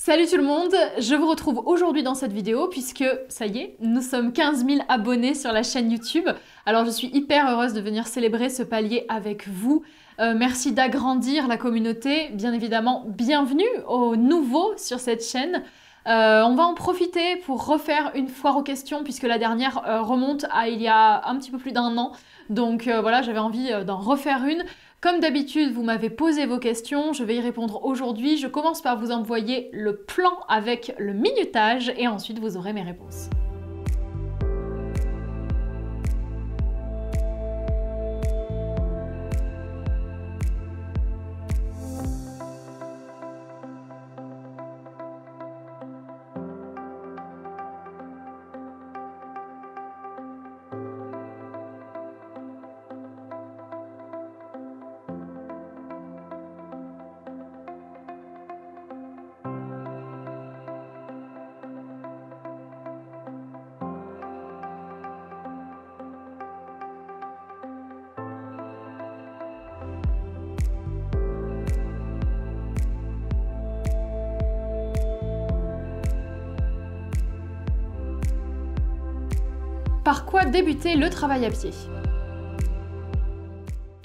Salut tout le monde, je vous retrouve aujourd'hui dans cette vidéo puisque, ça y est, nous sommes 15 000 abonnés sur la chaîne YouTube. Alors je suis hyper heureuse de venir célébrer ce palier avec vous. Merci d'agrandir la communauté. Bien évidemment, bienvenue aux nouveaux sur cette chaîne. On va en profiter pour refaire une foire aux questions puisque la dernière remonte à il y a un petit peu plus d'1 an. Donc voilà, j'avais envie d'en refaire une. Comme d'habitude, vous m'avez posé vos questions, je vais y répondre aujourd'hui. Je commence par vous envoyer le plan avec le minutage et ensuite vous aurez mes réponses. Par quoi débuter le travail à pied?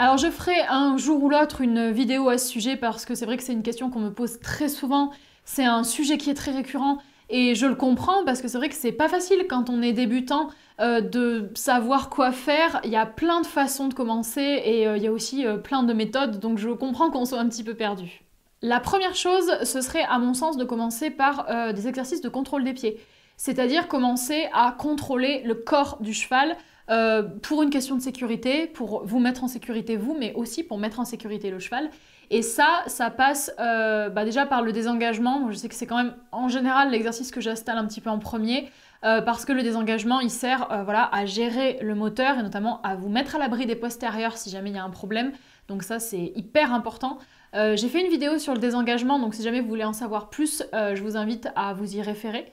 Alors je ferai un jour ou l'autre une vidéo à ce sujet parce que c'est vrai que c'est une question qu'on me pose très souvent, c'est un sujet qui est très récurrent et je le comprends parce que c'est vrai que c'est pas facile quand on est débutant de savoir quoi faire. Il y a plein de façons de commencer et il y a aussi plein de méthodes, donc je comprends qu'on soit un petit peu perdu. La première chose, ce serait à mon sens de commencer par des exercices de contrôle des pieds. C'est-à-dire commencer à contrôler le corps du cheval pour une question de sécurité, pour vous mettre en sécurité vous, mais aussi pour mettre en sécurité le cheval. Et ça passe déjà par le désengagement. Moi, je sais que c'est quand même en général l'exercice que j'installe un petit peu en premier parce que le désengagement, il sert voilà, à gérer le moteur et notamment à vous mettre à l'abri des postérieurs si jamais il y a un problème. Donc ça, c'est hyper important. J'ai fait une vidéo sur le désengagement, donc si jamais vous voulez en savoir plus, je vous invite à vous y référer.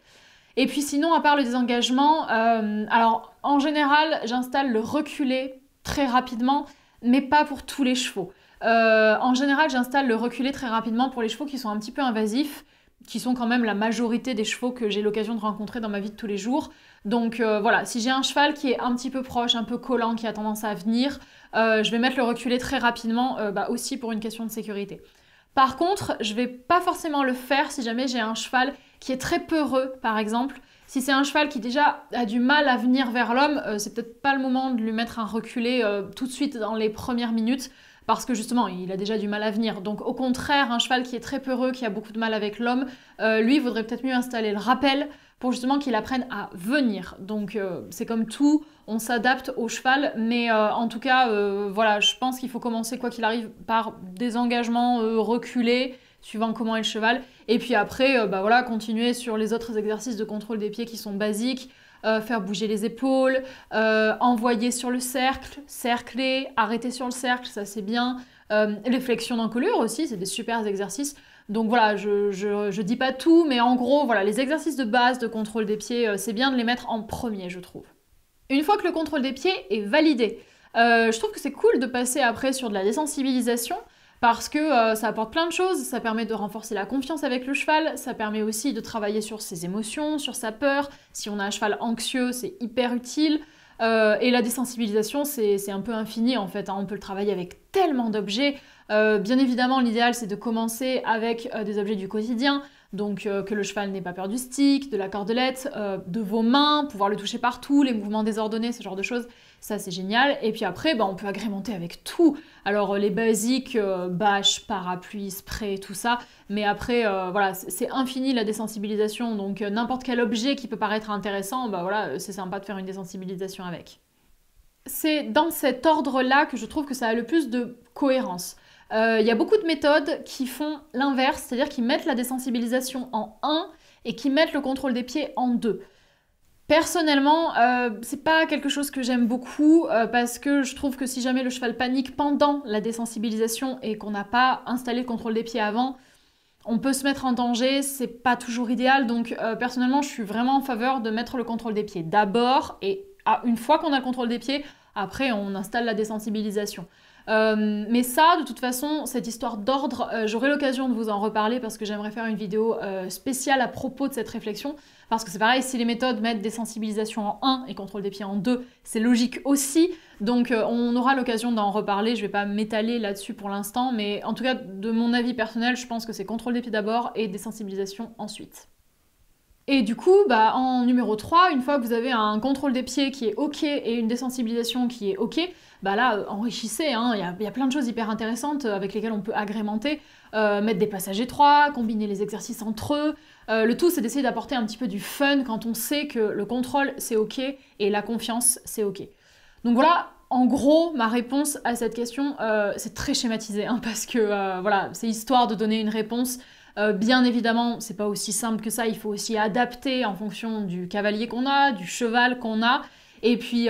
Et puis sinon, à part le désengagement, alors en général, j'installe le reculé très rapidement, mais pas pour tous les chevaux. En général, j'installe le reculé très rapidement pour les chevaux qui sont un petit peu invasifs, qui sont quand même la majorité des chevaux que j'ai l'occasion de rencontrer dans ma vie de tous les jours. Donc voilà, si j'ai un cheval qui est un petit peu proche, un peu collant, qui a tendance à venir, je vais mettre le reculé très rapidement, aussi pour une question de sécurité. Par contre, je vais pas forcément le faire si jamais j'ai un cheval qui est très peureux, par exemple. Si c'est un cheval qui déjà a du mal à venir vers l'homme, c'est peut-être pas le moment de lui mettre un reculé tout de suite dans les premières minutes, parce que justement, il a déjà du mal à venir. Donc au contraire, un cheval qui est très peureux, qui a beaucoup de mal avec l'homme, lui, il vaudrait peut-être mieux installer le rappel pour justement qu'il apprenne à venir. Donc c'est comme tout, on s'adapte au cheval, mais en tout cas, voilà, je pense qu'il faut commencer quoi qu'il arrive par des engagements reculés, suivant comment est le cheval, et puis après, voilà, continuer sur les autres exercices de contrôle des pieds qui sont basiques, faire bouger les épaules, envoyer sur le cercle, cercler, arrêter sur le cercle, ça c'est bien, les flexions d'encolure aussi, c'est des super exercices. Donc voilà, je dis pas tout, mais en gros, voilà, les exercices de base de contrôle des pieds, c'est bien de les mettre en premier, je trouve. Une fois que le contrôle des pieds est validé, je trouve que c'est cool de passer après sur de la désensibilisation, parce que ça apporte plein de choses, ça permet de renforcer la confiance avec le cheval, ça permet aussi de travailler sur ses émotions, sur sa peur. Si on a un cheval anxieux, c'est hyper utile. Et la désensibilisation, c'est un peu infini en fait, hein. On peut le travailler avec tellement d'objets. Bien évidemment, l'idéal c'est de commencer avec des objets du quotidien, donc que le cheval n'ait pas peur du stick, de la cordelette, de vos mains, pouvoir le toucher partout, les mouvements désordonnés, ce genre de choses, ça c'est génial. Et puis après, on peut agrémenter avec tout. Alors les basiques, bâche, parapluie, spray, tout ça, mais après, voilà, c'est infini la désensibilisation, donc n'importe quel objet qui peut paraître intéressant, voilà, c'est sympa de faire une désensibilisation avec. C'est dans cet ordre-là que je trouve que ça a le plus de cohérence. Il y a beaucoup de méthodes qui font l'inverse, c'est-à-dire qui mettent la désensibilisation en 1 et qui mettent le contrôle des pieds en 2. Personnellement, c'est pas quelque chose que j'aime beaucoup parce que je trouve que si jamais le cheval panique pendant la désensibilisation et qu'on n'a pas installé le contrôle des pieds avant, on peut se mettre en danger, c'est pas toujours idéal. Donc personnellement, je suis vraiment en faveur de mettre le contrôle des pieds d'abord et une fois qu'on a le contrôle des pieds, après on installe la désensibilisation. Mais ça, de toute façon, cette histoire d'ordre, j'aurai l'occasion de vous en reparler parce que j'aimerais faire une vidéo spéciale à propos de cette réflexion. Parce que c'est pareil, si les méthodes mettent désensibilisation en 1 et contrôle des pieds en 2, c'est logique aussi. Donc on aura l'occasion d'en reparler, je vais pas m'étaler là-dessus pour l'instant, mais en tout cas, de mon avis personnel, je pense que c'est contrôle des pieds d'abord et désensibilisation ensuite. Et du coup, en numéro 3, une fois que vous avez un contrôle des pieds qui est OK et une désensibilisation qui est OK, là, enrichissez, hein, y a plein de choses hyper intéressantes avec lesquelles on peut agrémenter, mettre des passages étroits, combiner les exercices entre eux. Le tout, c'est d'essayer d'apporter un petit peu du fun quand on sait que le contrôle, c'est OK et la confiance, c'est OK. Donc voilà, en gros, ma réponse à cette question, c'est très schématisé, hein, parce que voilà, c'est histoire de donner une réponse. Bien évidemment, c'est pas aussi simple que ça, il faut aussi adapter en fonction du cavalier qu'on a, du cheval qu'on a. Et puis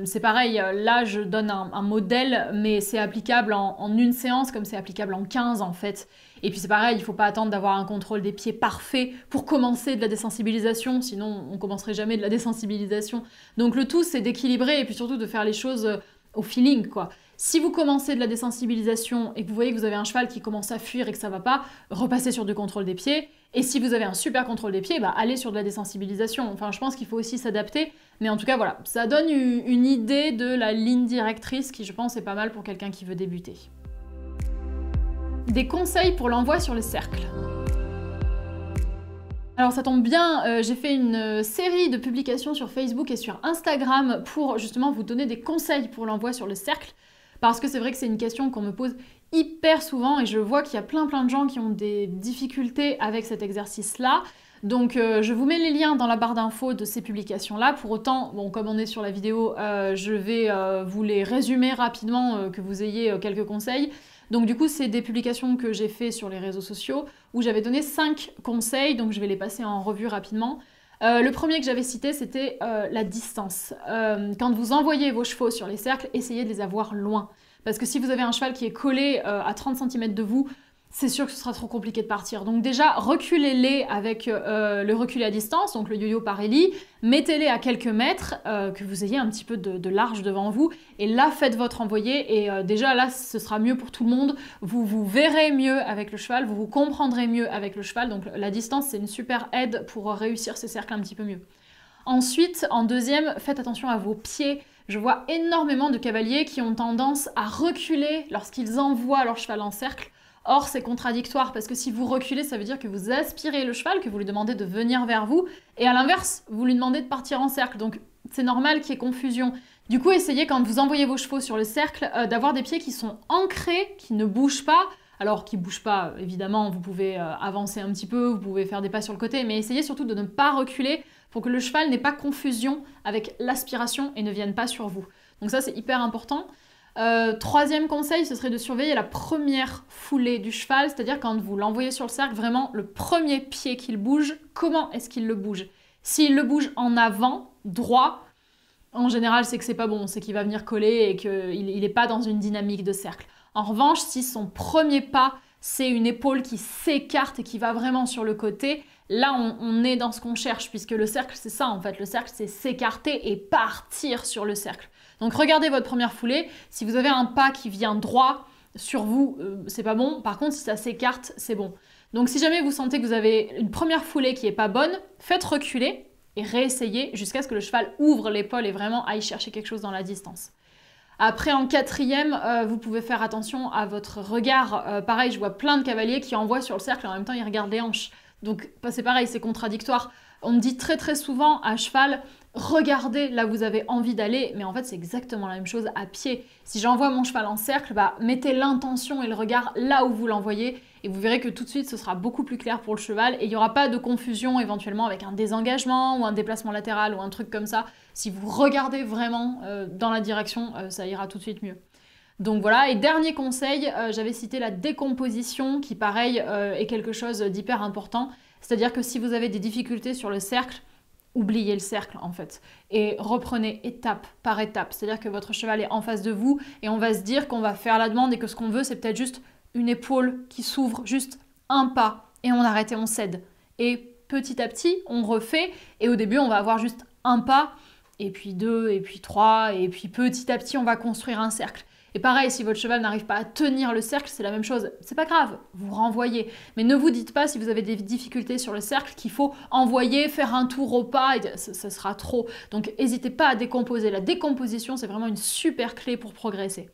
c'est pareil, là je donne un modèle, mais c'est applicable en une séance comme c'est applicable en 15 en fait. Et puis c'est pareil, il faut pas attendre d'avoir un contrôle des pieds parfait pour commencer de la désensibilisation, sinon on commencerait jamais de la désensibilisation. Donc le tout c'est d'équilibrer et puis surtout de faire les choses au feeling quoi. Si vous commencez de la désensibilisation et que vous voyez que vous avez un cheval qui commence à fuir et que ça va pas, repassez sur du contrôle des pieds. Et si vous avez un super contrôle des pieds, allez sur de la désensibilisation. Enfin, je pense qu'il faut aussi s'adapter. Mais en tout cas, voilà, ça donne une idée de la ligne directrice qui, je pense, est pas mal pour quelqu'un qui veut débuter. Des conseils pour l'envoi sur le cercle. Alors ça tombe bien, j'ai fait une série de publications sur Facebook et sur Instagram pour justement vous donner des conseils pour l'envoi sur le cercle. Parce que c'est vrai que c'est une question qu'on me pose hyper souvent et je vois qu'il y a plein de gens qui ont des difficultés avec cet exercice-là. Donc je vous mets les liens dans la barre d'infos de ces publications-là. Pour autant, bon, comme on est sur la vidéo, je vais vous les résumer rapidement, que vous ayez quelques conseils. Donc du coup, c'est des publications que j'ai fait sur les réseaux sociaux où j'avais donné 5 conseils, donc je vais les passer en revue rapidement. Le premier que j'avais cité, c'était la distance. Quand vous envoyez vos chevaux sur les cercles, essayez de les avoir loin. Parce que si vous avez un cheval qui est collé à 30 cm de vous, c'est sûr que ce sera trop compliqué de partir. Donc déjà, reculez-les avec le recul à distance, donc le yo-yo Parelli, mettez-les à quelques mètres, que vous ayez un petit peu de large devant vous, et là, faites votre envoyé, et déjà là, ce sera mieux pour tout le monde, vous vous verrez mieux avec le cheval, vous vous comprendrez mieux avec le cheval, donc la distance, c'est une super aide pour réussir ces cercles un petit peu mieux. Ensuite, en deuxième, faites attention à vos pieds. Je vois énormément de cavaliers qui ont tendance à reculer lorsqu'ils envoient leur cheval en cercle. Or, c'est contradictoire parce que si vous reculez, ça veut dire que vous aspirez le cheval, que vous lui demandez de venir vers vous, et à l'inverse, vous lui demandez de partir en cercle. Donc, c'est normal qu'il y ait confusion. Du coup, essayez quand vous envoyez vos chevaux sur le cercle d'avoir des pieds qui sont ancrés, qui ne bougent pas. Alors, qui ne bougent pas, évidemment, vous pouvez avancer un petit peu, vous pouvez faire des pas sur le côté, mais essayez surtout de ne pas reculer pour que le cheval n'ait pas confusion avec l'aspiration et ne vienne pas sur vous. Donc ça, c'est hyper important. Troisième conseil, ce serait de surveiller la première foulée du cheval, c'est-à-dire quand vous l'envoyez sur le cercle, vraiment le premier pied qu'il bouge, comment est-ce qu'il le bouge? S'il le bouge en avant, droit, en général c'est que c'est pas bon, c'est qu'il va venir coller et qu'il n'est pas dans une dynamique de cercle. En revanche, si son premier pas, c'est une épaule qui s'écarte et qui va vraiment sur le côté, là on est dans ce qu'on cherche, puisque le cercle c'est ça en fait, le cercle c'est s'écarter et partir sur le cercle. Donc regardez votre première foulée, si vous avez un pas qui vient droit sur vous, c'est pas bon, par contre si ça s'écarte, c'est bon. Donc si jamais vous sentez que vous avez une première foulée qui est pas bonne, faites reculer et réessayez jusqu'à ce que le cheval ouvre l'épaule et vraiment aille chercher quelque chose dans la distance. Après, en quatrième, vous pouvez faire attention à votre regard. Pareil, je vois plein de cavaliers qui envoient sur le cercle et en même temps ils regardent les hanches. Donc c'est pareil, c'est contradictoire. On me dit très souvent à cheval, regardez là où vous avez envie d'aller, mais en fait c'est exactement la même chose à pied. Si j'envoie mon cheval en cercle, mettez l'intention et le regard là où vous l'envoyez et vous verrez que tout de suite ce sera beaucoup plus clair pour le cheval et il n'y aura pas de confusion éventuellement avec un désengagement ou un déplacement latéral ou un truc comme ça. Si vous regardez vraiment dans la direction, ça ira tout de suite mieux. Donc voilà, et dernier conseil, j'avais cité la décomposition qui pareil est quelque chose d'hyper important. C'est-à-dire que si vous avez des difficultés sur le cercle, oubliez le cercle en fait. Et reprenez étape par étape. C'est-à-dire que votre cheval est en face de vous et on va se dire qu'on va faire la demande et que ce qu'on veut c'est peut-être juste une épaule qui s'ouvre, juste un pas et on arrête et on cède. Et petit à petit, on refait et au début on va avoir juste un pas et puis 2 et puis 3 et puis petit à petit on va construire un cercle. Et pareil, si votre cheval n'arrive pas à tenir le cercle, c'est la même chose. C'est pas grave, vous renvoyez. Mais ne vous dites pas, si vous avez des difficultés sur le cercle, qu'il faut envoyer, faire un tour au pas, et ça sera trop. Donc n'hésitez pas à décomposer. La décomposition, c'est vraiment une super clé pour progresser.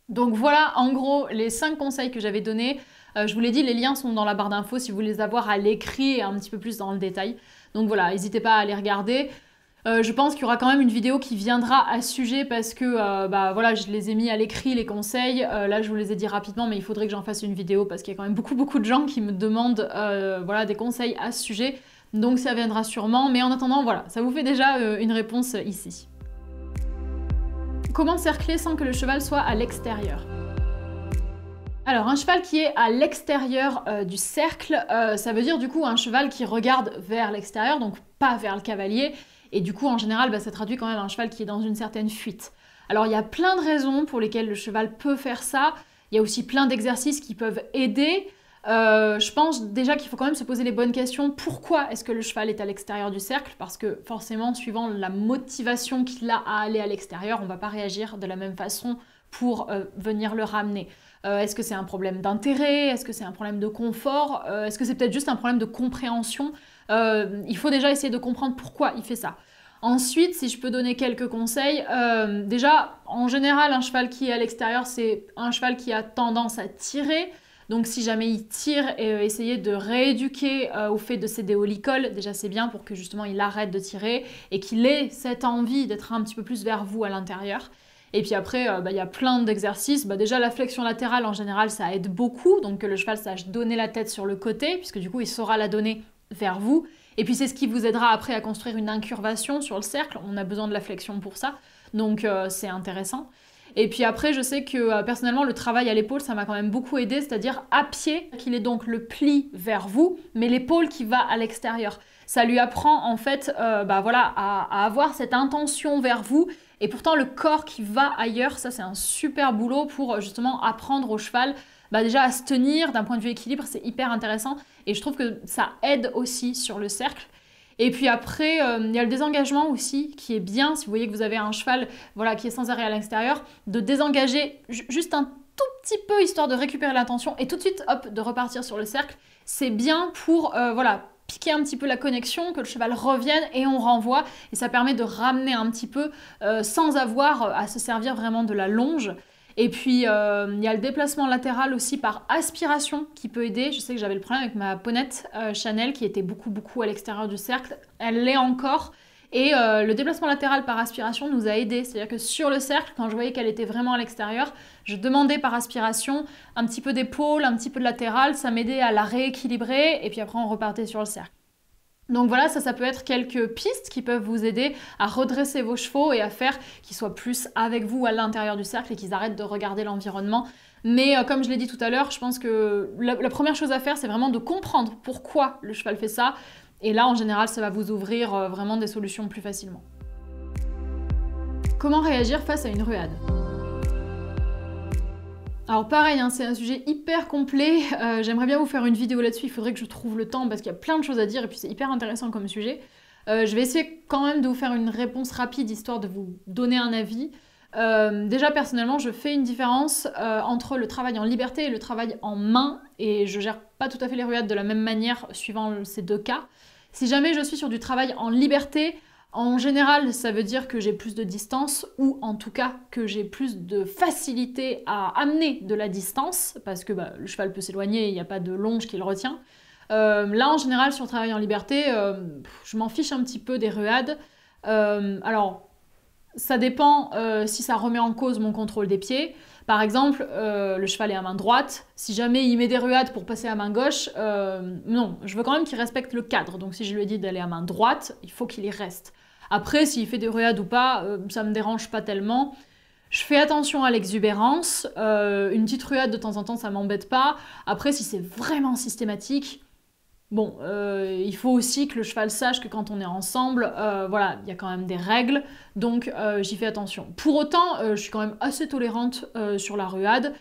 Donc voilà, en gros, les 5 conseils que j'avais donnés. Je vous l'ai dit, les liens sont dans la barre d'infos si vous voulez les avoir à l'écrit et un petit peu plus dans le détail. Donc voilà, n'hésitez pas à les regarder. Je pense qu'il y aura quand même une vidéo qui viendra à ce sujet parce que voilà, je les ai mis à l'écrit les conseils. Là, je vous les ai dit rapidement, mais il faudrait que j'en fasse une vidéo parce qu'il y a quand même beaucoup de gens qui me demandent voilà, des conseils à ce sujet. Donc ça viendra sûrement. Mais en attendant, voilà, ça vous fait déjà une réponse ici. Comment cercler sans que le cheval soit à l'extérieur? Alors, un cheval qui est à l'extérieur du cercle, ça veut dire du coup un cheval qui regarde vers l'extérieur, donc pas vers le cavalier. Et du coup, en général, ça traduit quand même un cheval qui est dans une certaine fuite. Alors, il y a plein de raisons pour lesquelles le cheval peut faire ça. Il y a aussi plein d'exercices qui peuvent aider. Je pense déjà qu'il faut quand même se poser les bonnes questions. Pourquoi est-ce que le cheval est à l'extérieur du cercle? Parce que forcément, suivant la motivation qu'il a à aller à l'extérieur, on ne va pas réagir de la même façon pour venir le ramener. Est-ce que c'est un problème d'intérêt? Est-ce que c'est un problème de confort? Est-ce que c'est peut-être juste un problème de compréhension? Il faut déjà essayer de comprendre pourquoi il fait ça. Ensuite, si je peux donner quelques conseils, déjà, en général, un cheval qui est à l'extérieur, c'est un cheval qui a tendance à tirer. Donc si jamais il tire, essayez de rééduquer au fait de céder au licol. Déjà, c'est bien pour que justement il arrête de tirer et qu'il ait cette envie d'être un petit peu plus vers vous à l'intérieur. Et puis après, y a plein d'exercices. Déjà, la flexion latérale, en général, ça aide beaucoup. Donc que le cheval sache donner la tête sur le côté, puisque du coup, il saura la donner vers vous. Et puis c'est ce qui vous aidera après à construire une incurvation sur le cercle. On a besoin de la flexion pour ça. Donc c'est intéressant. Et puis après, je sais que personnellement, le travail à l'épaule, ça m'a quand même beaucoup aidé, c'est-à-dire à pied, qu'il est donc le pli vers vous, mais l'épaule qui va à l'extérieur. Ça lui apprend en fait voilà, à avoir cette intention vers vous, et pourtant le corps qui va ailleurs, ça c'est un super boulot pour justement apprendre au cheval déjà à se tenir, d'un point de vue équilibre, c'est hyper intéressant, et je trouve que ça aide aussi sur le cercle. Et puis après, il y a le désengagement aussi, qui est bien, si vous voyez que vous avez un cheval voilà, qui est sans arrêt à l'extérieur, de désengager juste un tout petit peu, histoire de récupérer l'attention, et tout de suite, hop, de repartir sur le cercle. C'est bien pour, voilà, piquer un petit peu la connexion, que le cheval revienne, et on renvoie, et ça permet de ramener un petit peu, sans avoir à se servir vraiment de la longe. Et puis, il y a le déplacement latéral aussi par aspiration qui peut aider. Je sais que j'avais le problème avec ma ponette Chanel qui était beaucoup à l'extérieur du cercle. Elle l'est encore. Et le déplacement latéral par aspiration nous a aidé. C'est-à-dire que sur le cercle, quand je voyais qu'elle était vraiment à l'extérieur, je demandais par aspiration un petit peu d'épaule, un petit peu de latéral. Ça m'aidait à la rééquilibrer. Et puis après, on repartait sur le cercle. Donc voilà, ça peut être quelques pistes qui peuvent vous aider à redresser vos chevaux et à faire qu'ils soient plus avec vous à l'intérieur du cercle et qu'ils arrêtent de regarder l'environnement. Mais comme je l'ai dit tout à l'heure, je pense que la première chose à faire, c'est vraiment de comprendre pourquoi le cheval fait ça. Et là, en général, ça va vous ouvrir vraiment des solutions plus facilement. Comment réagir face à une ruade ? Alors pareil, hein, c'est un sujet hyper complet, j'aimerais bien vous faire une vidéo là-dessus, il faudrait que je trouve le temps parce qu'il y a plein de choses à dire et puis c'est hyper intéressant comme sujet. Je vais essayer quand même de vous faire une réponse rapide histoire de vous donner un avis. Déjà personnellement, je fais une différence entre le travail en liberté et le travail en main et je gère pas tout à fait les ruades de la même manière suivant ces deux cas. Si jamais je suis sur du travail en liberté, en général, ça veut dire que j'ai plus de distance ou en tout cas que j'ai plus de facilité à amener de la distance parce que le cheval peut s'éloigner, il n'y a pas de longe qui le retient. Là, en général, sur le travail en liberté, je m'en fiche un petit peu des ruades. Alors, ça dépend si ça remet en cause mon contrôle des pieds. Par exemple, le cheval est à main droite. Si jamais il met des ruades pour passer à main gauche, non, je veux quand même qu'il respecte le cadre. Donc si je lui ai dit d'aller à main droite, il faut qu'il y reste. Après, s'il fait des ruades ou pas, ça me dérange pas tellement. Je fais attention à l'exubérance. Une petite ruade de temps en temps, ça m'embête pas. Après, si c'est vraiment systématique, bon, il faut aussi que le cheval sache que quand on est ensemble, voilà, il y a quand même des règles, donc j'y fais attention. Pour autant, je suis quand même assez tolérante sur la ruade.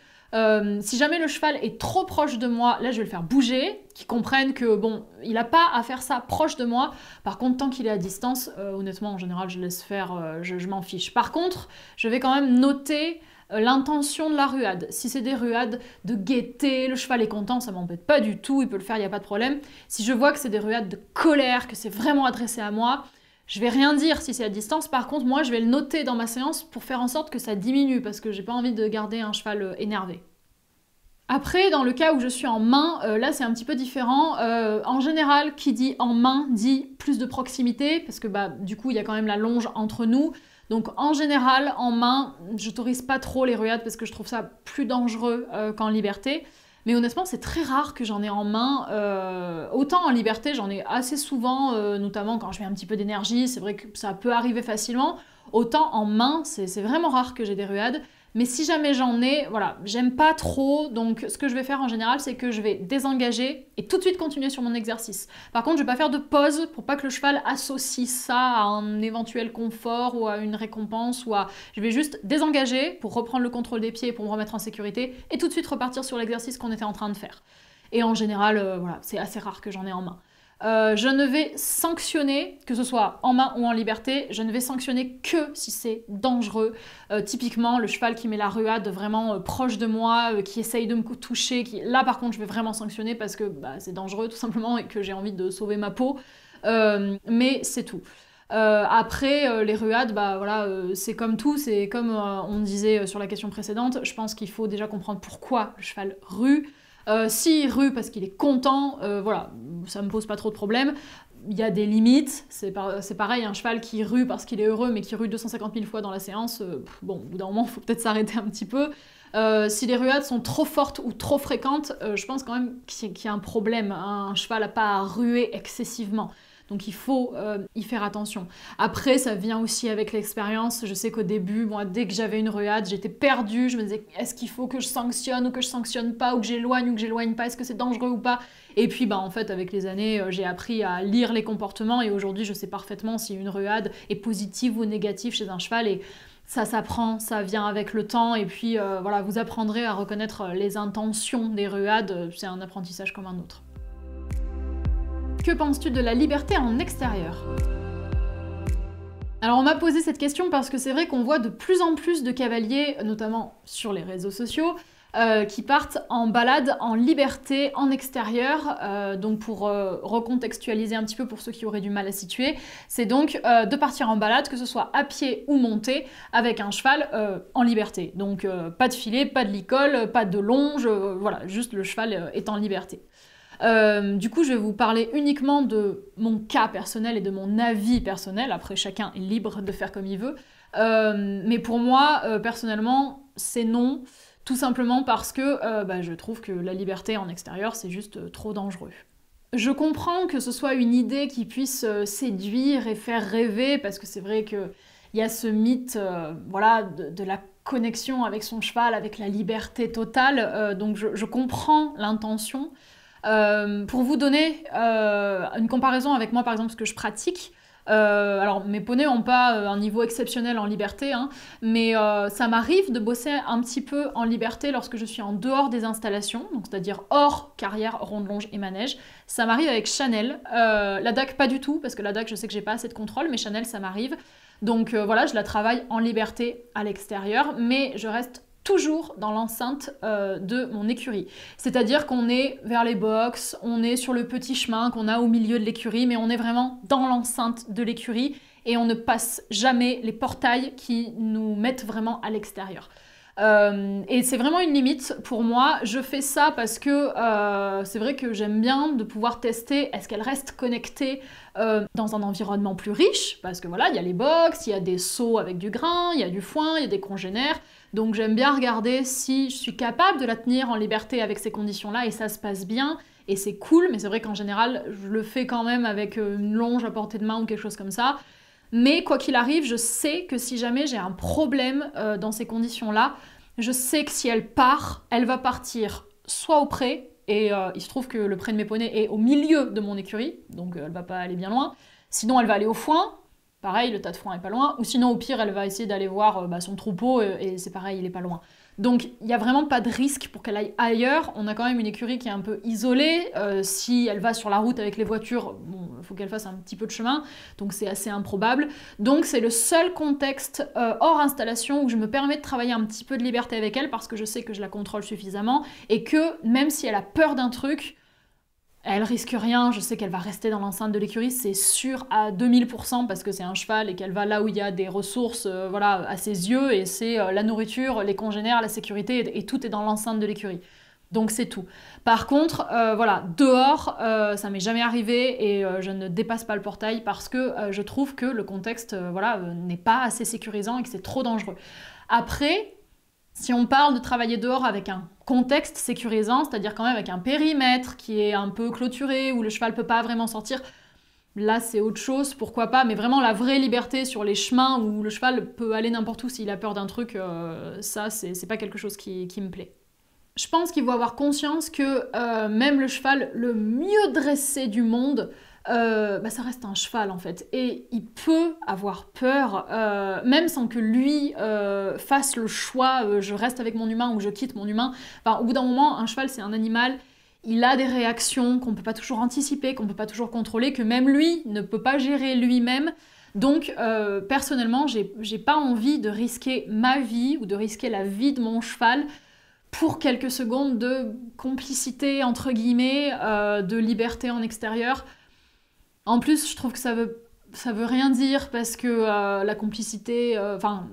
Si jamais le cheval est trop proche de moi, là je vais le faire bouger, qu'il comprenne que bon, il n'a pas à faire ça proche de moi. Par contre, tant qu'il est à distance, honnêtement, en général, je laisse faire, je m'en fiche. Par contre, je vais quand même noter l'intention de la ruade. Si c'est des ruades de gaieté, le cheval est content, ça m'embête pas du tout, il peut le faire, il n'y a pas de problème. Si je vois que c'est des ruades de colère, que c'est vraiment adressé à moi, je vais rien dire si c'est à distance. Par contre, moi, je vais le noter dans ma séance pour faire en sorte que ça diminue, parce que j'ai pas envie de garder un cheval énervé. Après, dans le cas où je suis en main, là c'est un petit peu différent. En général, qui dit en main dit plus de proximité, parce que du coup il y a quand même la longe entre nous. Donc en général, en main, j'autorise pas trop les ruades parce que je trouve ça plus dangereux qu'en liberté. Mais honnêtement, c'est très rare que j'en ai en main. Autant en liberté, j'en ai assez souvent, notamment quand je mets un petit peu d'énergie, c'est vrai que ça peut arriver facilement. Autant en main, c'est vraiment rare que j'ai des ruades. Mais si jamais j'en ai, voilà, j'aime pas trop, donc ce que je vais faire en général, c'est que je vais désengager et tout de suite continuer sur mon exercice. Par contre, je vais pas faire de pause pour pas que le cheval associe ça à un éventuel confort ou à une récompense ou à... Je vais juste désengager pour reprendre le contrôle des pieds, pour me remettre en sécurité et tout de suite repartir sur l'exercice qu'on était en train de faire. Et en général, voilà, c'est assez rare que j'en ai en main. Je ne vais sanctionner, que ce soit en main ou en liberté, je ne vais sanctionner que si c'est dangereux. Typiquement, le cheval qui met la ruade vraiment proche de moi, qui essaye de me toucher, là par contre je vais vraiment sanctionner parce que c'est dangereux tout simplement et que j'ai envie de sauver ma peau. Mais c'est tout. Après, les ruades, voilà, c'est comme tout, c'est comme on disait sur la question précédente, je pense qu'il faut déjà comprendre pourquoi le cheval rue. S'il rue parce qu'il est content, voilà, ça me pose pas trop de problème. Il y a des limites, c'est pareil, un cheval qui rue parce qu'il est heureux mais qui rue 250 000 fois dans la séance, bon, au bout d'un moment, il faut peut-être s'arrêter un petit peu. Si les ruades sont trop fortes ou trop fréquentes, je pense quand même qu'il y a un problème. Un cheval n'a pas à ruer excessivement. Donc il faut y faire attention. Après, ça vient aussi avec l'expérience. Je sais qu'au début, moi, dès que j'avais une ruade, j'étais perdue. Je me disais, est-ce qu'il faut que je sanctionne ou que je sanctionne pas, ou que j'éloigne pas, est-ce que c'est dangereux ou pas? Et puis, en fait, avec les années, j'ai appris à lire les comportements et aujourd'hui, je sais parfaitement si une ruade est positive ou négative chez un cheval et ça s'apprend, ça vient avec le temps et puis voilà, vous apprendrez à reconnaître les intentions des ruades. C'est un apprentissage comme un autre. Que penses-tu de la liberté en extérieur? Alors on m'a posé cette question parce que c'est vrai qu'on voit de plus en plus de cavaliers, notamment sur les réseaux sociaux, qui partent en balade en liberté en extérieur. Donc pour recontextualiser un petit peu pour ceux qui auraient du mal à situer, c'est donc de partir en balade, que ce soit à pied ou monté, avec un cheval en liberté. Donc pas de filet, pas de licol, pas de longe, voilà, juste le cheval est en liberté. Du coup, je vais vous parler uniquement de mon cas personnel et de mon avis personnel. Après, chacun est libre de faire comme il veut. Mais pour moi, personnellement, c'est non. Tout simplement parce que je trouve que la liberté en extérieur, c'est juste trop dangereux. Je comprends que ce soit une idée qui puisse séduire et faire rêver, parce que c'est vrai qu'il y a ce mythe voilà, de la connexion avec son cheval, avec la liberté totale. Donc je comprends l'intention. Pour vous donner une comparaison avec moi, par exemple, ce que je pratique, alors mes poneys n'ont pas un niveau exceptionnel en liberté, hein, mais ça m'arrive de bosser un petit peu en liberté lorsque je suis en dehors des installations, donc c'est-à-dire hors carrière, ronde, longe et manège. Ça m'arrive avec Chanel, la DAC pas du tout, parce que la DAC je sais que j'ai pas assez de contrôle, mais Chanel ça m'arrive. Donc voilà, je la travaille en liberté à l'extérieur, mais je reste toujours dans l'enceinte de mon écurie. C'est-à-dire qu'on est vers les box, on est sur le petit chemin qu'on a au milieu de l'écurie, mais on est vraiment dans l'enceinte de l'écurie et on ne passe jamais les portails qui nous mettent vraiment à l'extérieur. Et c'est vraiment une limite pour moi. Je fais ça parce que c'est vrai que j'aime bien de pouvoir tester est-ce qu'elle reste connectée dans un environnement plus riche, parce que voilà, il y a les box, il y a des seaux avec du grain, il y a du foin, il y a des congénères. Donc j'aime bien regarder si je suis capable de la tenir en liberté avec ces conditions-là et ça se passe bien et c'est cool, mais c'est vrai qu'en général, je le fais quand même avec une longe à portée de main ou quelque chose comme ça. Mais quoi qu'il arrive, je sais que si jamais j'ai un problème dans ces conditions-là, je sais que si elle part, elle va partir soit au pré, et il se trouve que le pré de mes poneys est au milieu de mon écurie, donc elle va pas aller bien loin. Sinon, elle va aller au foin, pareil, le tas de foin est pas loin, ou sinon au pire, elle va essayer d'aller voir son troupeau, et c'est pareil, il est pas loin. Donc il n'y a vraiment pas de risque pour qu'elle aille ailleurs. On a quand même une écurie qui est un peu isolée. Si elle va sur la route avec les voitures, bon, faut qu'elle fasse un petit peu de chemin, donc c'est assez improbable. Donc c'est le seul contexte hors installation où je me permets de travailler un petit peu de liberté avec elle parce que je sais que je la contrôle suffisamment et que même si elle a peur d'un truc, elle risque rien, je sais qu'elle va rester dans l'enceinte de l'écurie, c'est sûr à 2000% parce que c'est un cheval et qu'elle va là où il y a des ressources voilà, à ses yeux et c'est la nourriture, les congénères, la sécurité et tout est dans l'enceinte de l'écurie. Donc c'est tout. Par contre, voilà, dehors, ça m'est jamais arrivé et je ne dépasse pas le portail parce que je trouve que le contexte voilà, n'est pas assez sécurisant et que c'est trop dangereux. Après, si on parle de travailler dehors avec un contexte sécurisant, c'est-à-dire quand même avec un périmètre qui est un peu clôturé, où le cheval peut pas vraiment sortir, là c'est autre chose, pourquoi pas, mais vraiment la vraie liberté sur les chemins où le cheval peut aller n'importe où s'il a peur d'un truc, ça c'est pas quelque chose qui me plaît. Je pense qu'il faut avoir conscience que même le cheval le mieux dressé du monde, ça reste un cheval en fait. Et il peut avoir peur, même sans que lui fasse le choix, je reste avec mon humain ou je quitte mon humain. Enfin, au bout d'un moment, un cheval c'est un animal, il a des réactions qu'on ne peut pas toujours anticiper, qu'on ne peut pas toujours contrôler, que même lui ne peut pas gérer lui-même. Donc personnellement, j'ai pas envie de risquer ma vie ou de risquer la vie de mon cheval pour quelques secondes de complicité, entre guillemets, de liberté en extérieur. En plus, je trouve que ça veut rien dire parce que la complicité...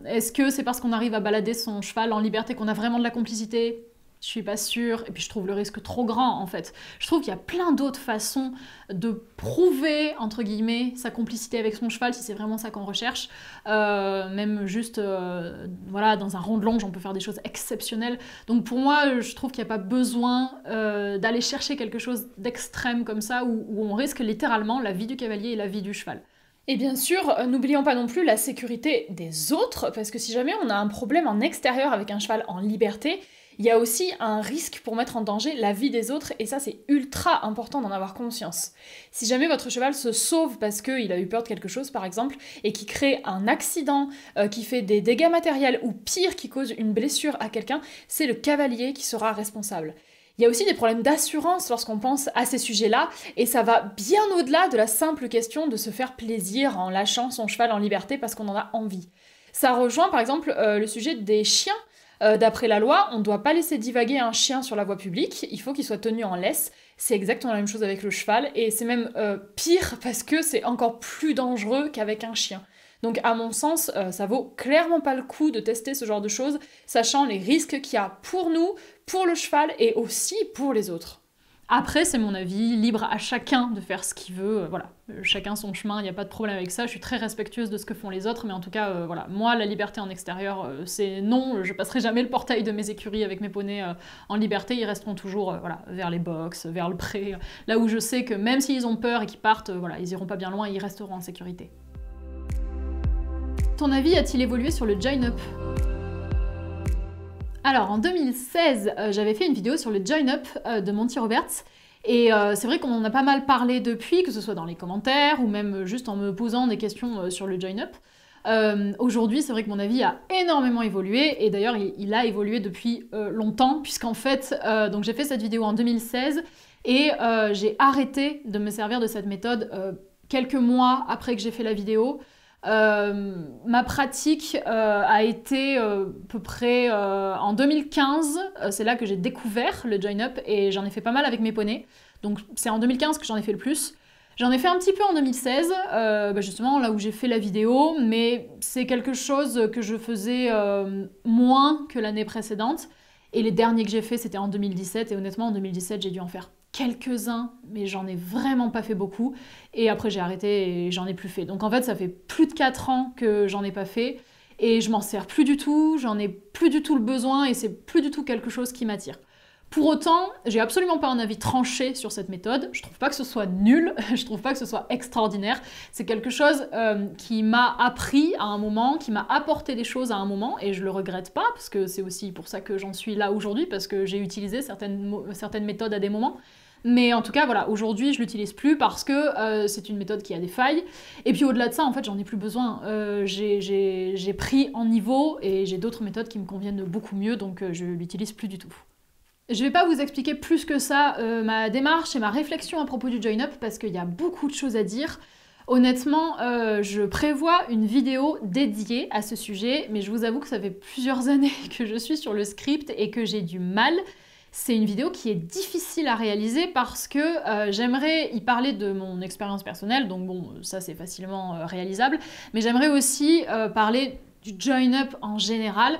est-ce que c'est parce qu'on arrive à balader son cheval en liberté qu'on a vraiment de la complicité ? Je suis pas sûre, et puis je trouve le risque trop grand en fait. Je trouve qu'il y a plein d'autres façons de prouver, entre guillemets, sa complicité avec son cheval, si c'est vraiment ça qu'on recherche. Même juste, voilà, dans un rond de longe, on peut faire des choses exceptionnelles. Donc pour moi, je trouve qu'il n'y a pas besoin d'aller chercher quelque chose d'extrême comme ça, où on risque littéralement la vie du cavalier et la vie du cheval. Et bien sûr, n'oublions pas non plus la sécurité des autres, parce que si jamais on a un problème en extérieur avec un cheval en liberté, il y a aussi un risque pour mettre en danger la vie des autres, et ça c'est ultra important d'en avoir conscience. Si jamais votre cheval se sauve parce qu'il a eu peur de quelque chose par exemple, et qui crée un accident, qui fait des dégâts matériels, ou pire, qui cause une blessure à quelqu'un, c'est le cavalier qui sera responsable. Il y a aussi des problèmes d'assurance lorsqu'on pense à ces sujets-là, et ça va bien au-delà de la simple question de se faire plaisir en lâchant son cheval en liberté parce qu'on en a envie. Ça rejoint par exemple le sujet des chiens. D'après la loi, on ne doit pas laisser divaguer un chien sur la voie publique, il faut qu'il soit tenu en laisse. C'est exactement la même chose avec le cheval, et c'est même pire parce que c'est encore plus dangereux qu'avec un chien. Donc à mon sens, ça vaut clairement pas le coup de tester ce genre de choses, sachant les risques qu'il y a pour nous, pour le cheval et aussi pour les autres. Après, c'est mon avis, libre à chacun de faire ce qu'il veut, voilà. Chacun son chemin, il n'y a pas de problème avec ça, je suis très respectueuse de ce que font les autres, mais en tout cas, voilà, moi, la liberté en extérieur, c'est non, je passerai jamais le portail de mes écuries avec mes poneys en liberté, ils resteront toujours, voilà, vers les box, vers le pré, là où je sais que même s'ils ont peur et qu'ils partent, voilà, ils iront pas bien loin, ils resteront en sécurité. Ton avis a-t-il évolué sur le join-up ? Alors en 2016, j'avais fait une vidéo sur le join-up de Monty Roberts, et c'est vrai qu'on en a pas mal parlé depuis, que ce soit dans les commentaires ou même juste en me posant des questions sur le join-up. Aujourd'hui, c'est vrai que mon avis a énormément évolué, et d'ailleurs il a évolué depuis longtemps, puisqu'en fait, donc j'ai fait cette vidéo en 2016, et j'ai arrêté de me servir de cette méthode quelques mois après que j'ai fait la vidéo. Ma pratique a été à peu près en 2015, c'est là que j'ai découvert le join-up, et j'en ai fait pas mal avec mes poneys, donc c'est en 2015 que j'en ai fait le plus. J'en ai fait un petit peu en 2016, justement là où j'ai fait la vidéo, mais c'est quelque chose que je faisais moins que l'année précédente, et les derniers que j'ai fait c'était en 2017, et honnêtement en 2017 j'ai dû en faire quelques-uns, mais j'en ai vraiment pas fait beaucoup, et après j'ai arrêté et j'en ai plus fait. Donc en fait ça fait plus de 4 ans que j'en ai pas fait, et je m'en sers plus du tout, j'en ai plus du tout le besoin, et c'est plus du tout quelque chose qui m'attire. Pour autant, j'ai absolument pas un avis tranché sur cette méthode, je trouve pas que ce soit nul, je trouve pas que ce soit extraordinaire, c'est quelque chose qui m'a appris à un moment, qui m'a apporté des choses à un moment, et je le regrette pas, parce que c'est aussi pour ça que j'en suis là aujourd'hui, parce que j'ai utilisé certaines méthodes à des moments. Mais en tout cas, voilà, aujourd'hui, je l'utilise plus parce que c'est une méthode qui a des failles. Et puis au-delà de ça, en fait, j'en ai plus besoin. J'ai pris en niveau, et j'ai d'autres méthodes qui me conviennent beaucoup mieux, donc je l'utilise plus du tout. Je vais pas vous expliquer plus que ça ma démarche et ma réflexion à propos du join-up parce qu'il y a beaucoup de choses à dire. Honnêtement, je prévois une vidéo dédiée à ce sujet, mais je vous avoue que ça fait plusieurs années que je suis sur le script et que j'ai du mal. C'est une vidéo qui est difficile à réaliser parce que j'aimerais y parler de mon expérience personnelle, donc bon, ça c'est facilement réalisable, mais j'aimerais aussi parler du join-up en général.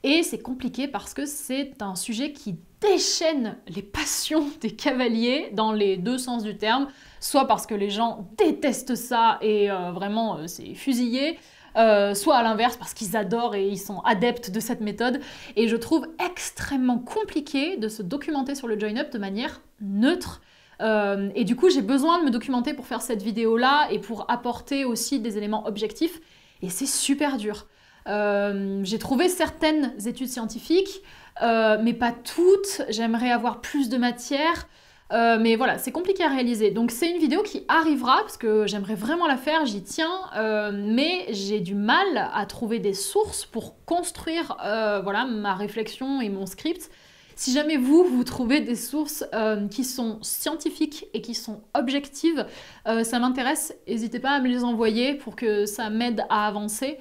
Et c'est compliqué parce que c'est un sujet qui déchaîne les passions des cavaliers dans les deux sens du terme, soit parce que les gens détestent ça et vraiment c'est fusillé, soit à l'inverse parce qu'ils adorent et ils sont adeptes de cette méthode. Et je trouve extrêmement compliqué de se documenter sur le join-up de manière neutre. Et du coup, j'ai besoin de me documenter pour faire cette vidéo-là et pour apporter aussi des éléments objectifs. Et c'est super dur. J'ai trouvé certaines études scientifiques, mais pas toutes. J'aimerais avoir plus de matière. Mais voilà, c'est compliqué à réaliser. Donc c'est une vidéo qui arrivera, parce que j'aimerais vraiment la faire, j'y tiens, mais j'ai du mal à trouver des sources pour construire voilà, ma réflexion et mon script. Si jamais vous trouvez des sources qui sont scientifiques et qui sont objectives, ça m'intéresse. N'hésitez pas à me les envoyer pour que ça m'aide à avancer.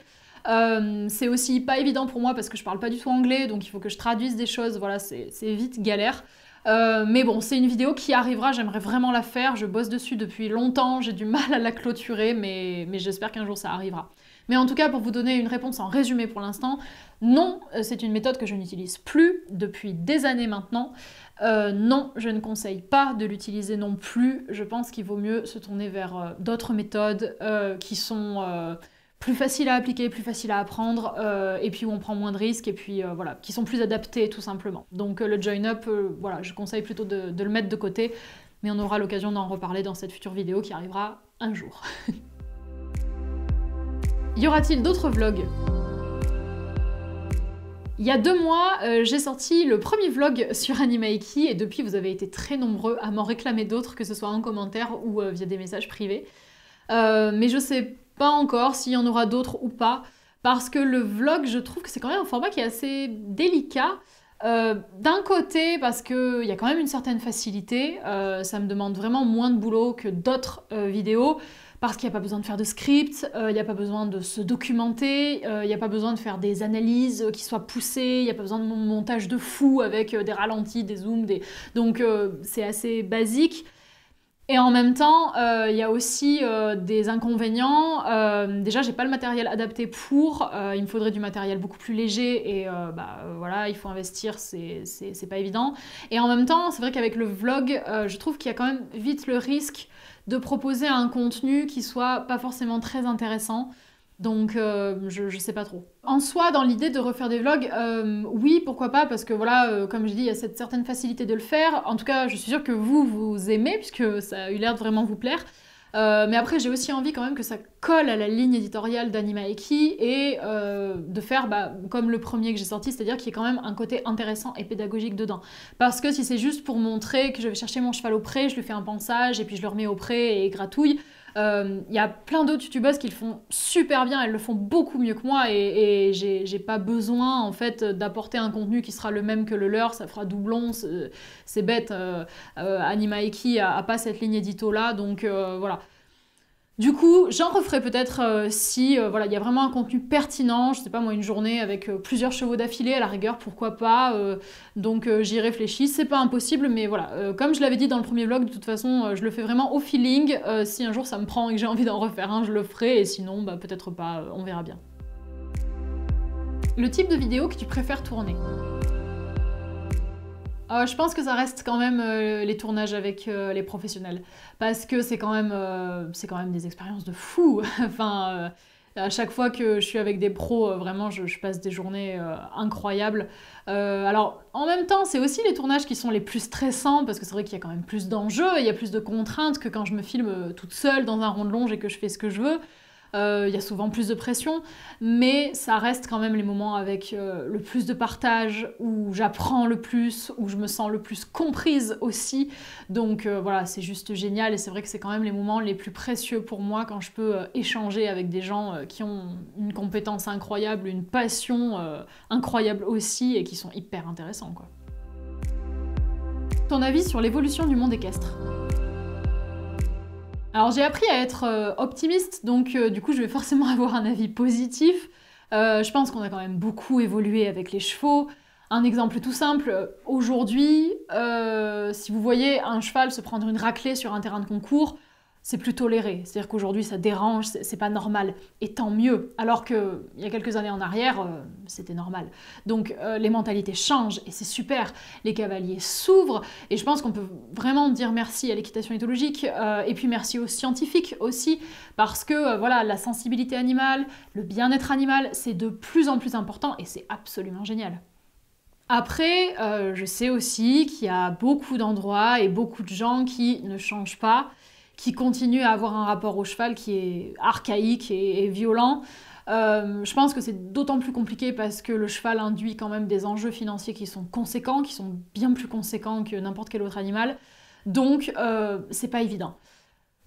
C'est aussi pas évident pour moi parce que je parle pas du tout anglais, donc il faut que je traduise des choses, voilà, c'est vite galère. Mais bon, c'est une vidéo qui arrivera, j'aimerais vraiment la faire, je bosse dessus depuis longtemps, j'ai du mal à la clôturer, mais j'espère qu'un jour ça arrivera. Mais en tout cas, pour vous donner une réponse en résumé pour l'instant, non, c'est une méthode que je n'utilise plus depuis des années maintenant. Non, je ne conseille pas de l'utiliser non plus, je pense qu'il vaut mieux se tourner vers d'autres méthodes qui sont plus faciles à appliquer, plus faciles à apprendre, et puis où on prend moins de risques, et puis voilà, qui sont plus adaptés tout simplement. Donc le join-up, voilà, je conseille plutôt de le mettre de côté, mais on aura l'occasion d'en reparler dans cette future vidéo qui arrivera un jour. Y aura-t-il d'autres vlogs ? Il y a 2 mois, j'ai sorti le premier vlog sur Animaiki, et depuis vous avez été très nombreux à m'en réclamer d'autres, que ce soit en commentaire ou via des messages privés. Mais je sais pas encore s'il y en aura d'autres ou pas, parce que le vlog, je trouve que c'est quand même un format qui est assez délicat. D'un côté, parce qu'il y a quand même une certaine facilité, ça me demande vraiment moins de boulot que d'autres vidéos, parce qu'il n'y a pas besoin de faire de script, il n'y a pas besoin de se documenter, il n'y a pas besoin de faire des analyses qui soient poussées, il n'y a pas besoin de montage de fou avec des ralentis, des zooms, donc c'est assez basique. Et en même temps, il y a aussi des inconvénients. Déjà, j'ai pas le matériel adapté pour. Il me faudrait du matériel beaucoup plus léger et voilà, il faut investir, c'est pas évident. Et en même temps, c'est vrai qu'avec le vlog, je trouve qu'il y a quand même vite le risque de proposer un contenu qui soit pas forcément très intéressant. Donc je sais pas trop. En soi, dans l'idée de refaire des vlogs, oui, pourquoi pas, parce que voilà, comme je dis, il y a cette certaine facilité de le faire. En tout cas, je suis sûre que vous aimez, puisque ça a eu l'air de vraiment vous plaire. Mais après, j'ai aussi envie quand même que ça colle à la ligne éditoriale d'Animaeki et de faire comme le premier que j'ai sorti, c'est-à-dire qu'il y ait quand même un côté intéressant et pédagogique dedans. Parce que si c'est juste pour montrer que je vais chercher mon cheval au pré, je lui fais un pansage et puis je le remets au pré et gratouille, y a plein d'autres youtubeuses qui le font super bien, elles le font beaucoup mieux que moi et j'ai pas besoin en fait d'apporter un contenu qui sera le même que le leur, ça fera doublon, c'est bête. Animaeki a pas cette ligne édito là, donc voilà. Du coup, j'en referai peut-être si voilà, il y a vraiment un contenu pertinent, je sais pas moi, une journée avec plusieurs chevaux d'affilée, à la rigueur, pourquoi pas, donc j'y réfléchis, c'est pas impossible, mais voilà, comme je l'avais dit dans le premier vlog, de toute façon, je le fais vraiment au feeling, si un jour ça me prend et que j'ai envie d'en refaire un, je le ferai, et sinon, peut-être pas, on verra bien. Le type de vidéo que tu préfères tourner ? Je pense que ça reste quand même les tournages avec les professionnels, parce que c'est quand même des expériences de fou. Enfin, à chaque fois que je suis avec des pros, vraiment, je passe des journées incroyables. Alors, en même temps, c'est aussi les tournages qui sont les plus stressants, parce que c'est vrai qu'il y a quand même plus d'enjeux, il y a plus de contraintes que quand je me filme toute seule dans un rond de longe et que je fais ce que je veux. Il y a souvent plus de pression, mais ça reste quand même les moments avec le plus de partage, où j'apprends le plus, où je me sens le plus comprise aussi. Donc voilà, c'est juste génial et c'est vrai que c'est quand même les moments les plus précieux pour moi quand je peux échanger avec des gens qui ont une compétence incroyable, une passion incroyable aussi et qui sont hyper intéressants, quoi. Ton avis sur l'évolution du monde équestre? Alors j'ai appris à être optimiste, donc du coup je vais forcément avoir un avis positif. Je pense qu'on a quand même beaucoup évolué avec les chevaux. Un exemple tout simple, aujourd'hui, si vous voyez un cheval se prendre une raclée sur un terrain de concours, c'est plus toléré. C'est-à-dire qu'aujourd'hui ça dérange, c'est pas normal. Et tant mieux. Alors qu'il y a quelques années en arrière, c'était normal. Donc les mentalités changent et c'est super. Les cavaliers s'ouvrent et je pense qu'on peut vraiment dire merci à l'équitation éthologique et puis merci aux scientifiques aussi parce que voilà, la sensibilité animale, le bien-être animal, c'est de plus en plus important et c'est absolument génial. Après, je sais aussi qu'il y a beaucoup d'endroits et beaucoup de gens qui ne changent pas, qui continuent à avoir un rapport au cheval qui est archaïque et violent. Je pense que c'est d'autant plus compliqué parce que le cheval induit quand même des enjeux financiers qui sont conséquents, qui sont bien plus conséquents que n'importe quel autre animal. Donc, c'est pas évident.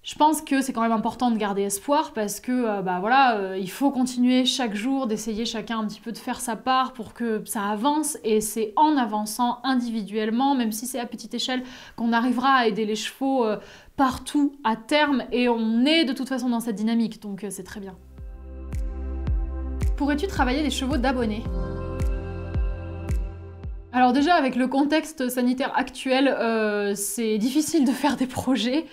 Je pense que c'est quand même important de garder espoir parce que il faut continuer chaque jour d'essayer chacun un petit peu de faire sa part pour que ça avance et c'est en avançant individuellement, même si c'est à petite échelle, qu'on arrivera à aider les chevaux partout à terme et on est de toute façon dans cette dynamique, donc c'est très bien. Pourrais-tu travailler des chevaux d'abonnés? Alors déjà avec le contexte sanitaire actuel, c'est difficile de faire des projets.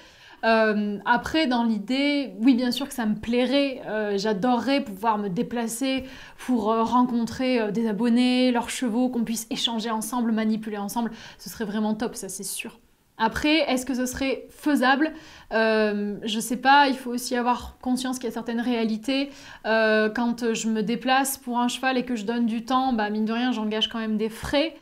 Après, dans l'idée, oui, bien sûr que ça me plairait. J'adorerais pouvoir me déplacer pour rencontrer des abonnés, leurs chevaux, qu'on puisse échanger ensemble, manipuler ensemble. Ce serait vraiment top, ça c'est sûr. Après, est-ce que ce serait faisable? Je sais pas, il faut aussi avoir conscience qu'il y a certaines réalités. Quand je me déplace pour un cheval et que je donne du temps, bah, mine de rien, j'engage quand même des frais.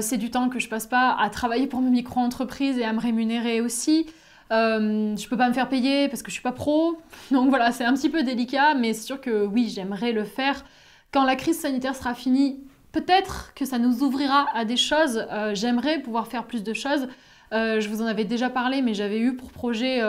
C'est du temps que je passe pas à travailler pour mes micro-entreprises et à me rémunérer aussi. Je peux pas me faire payer parce que je suis pas pro, donc voilà, c'est un petit peu délicat, mais c'est sûr que oui, j'aimerais le faire. Quand la crise sanitaire sera finie, peut-être que ça nous ouvrira à des choses, j'aimerais pouvoir faire plus de choses. Je vous en avais déjà parlé, mais j'avais eu pour projet,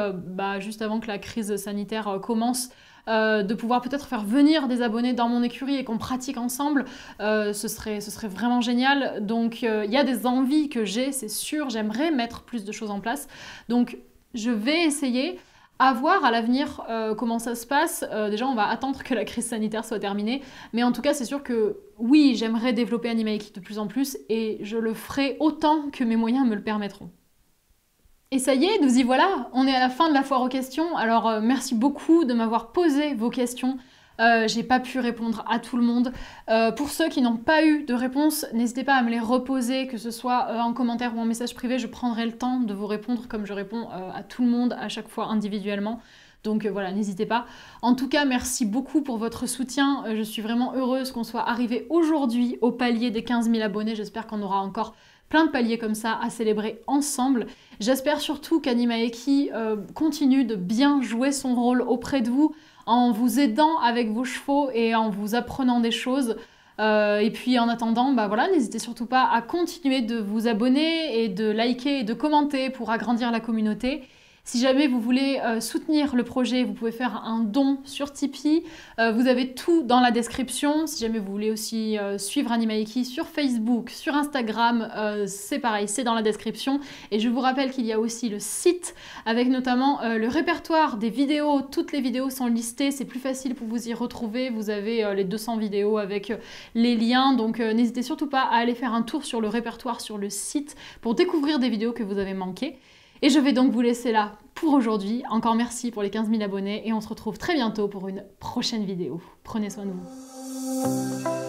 juste avant que la crise sanitaire commence, de pouvoir peut-être faire venir des abonnés dans mon écurie et qu'on pratique ensemble, ce serait vraiment génial. Donc il y a des envies que j'ai, c'est sûr, j'aimerais mettre plus de choses en place. Donc je vais essayer, à voir à l'avenir comment ça se passe. Déjà, on va attendre que la crise sanitaire soit terminée. Mais en tout cas, c'est sûr que oui, j'aimerais développer Animaiki de plus en plus et je le ferai autant que mes moyens me le permettront. Et ça y est, nous y voilà, on est à la fin de la foire aux questions. Alors merci beaucoup de m'avoir posé vos questions. J'ai pas pu répondre à tout le monde. Pour ceux qui n'ont pas eu de réponse, n'hésitez pas à me les reposer, que ce soit en commentaire ou en message privé. Je prendrai le temps de vous répondre comme je réponds à tout le monde à chaque fois individuellement. Donc voilà, n'hésitez pas. En tout cas, merci beaucoup pour votre soutien. Je suis vraiment heureuse qu'on soit arrivé aujourd'hui au palier des 15 000 abonnés. J'espère qu'on aura encore plein de paliers comme ça à célébrer ensemble. J'espère surtout qu'Animaeki continue de bien jouer son rôle auprès de vous, en vous aidant avec vos chevaux et en vous apprenant des choses. Et puis en attendant, n'hésitez surtout pas à continuer de vous abonner et de liker et de commenter pour agrandir la communauté. Si jamais vous voulez soutenir le projet, vous pouvez faire un don sur Tipeee. Vous avez tout dans la description. Si jamais vous voulez aussi suivre Animaeki sur Facebook, sur Instagram, c'est pareil, c'est dans la description. Et je vous rappelle qu'il y a aussi le site avec notamment le répertoire des vidéos. Toutes les vidéos sont listées, c'est plus facile pour vous y retrouver. Vous avez les 200 vidéos avec les liens. Donc n'hésitez surtout pas à aller faire un tour sur le répertoire sur le site pour découvrir des vidéos que vous avez manquées. Et je vais donc vous laisser là pour aujourd'hui. Encore merci pour les 15 000 abonnés et on se retrouve très bientôt pour une prochaine vidéo. Prenez soin de vous.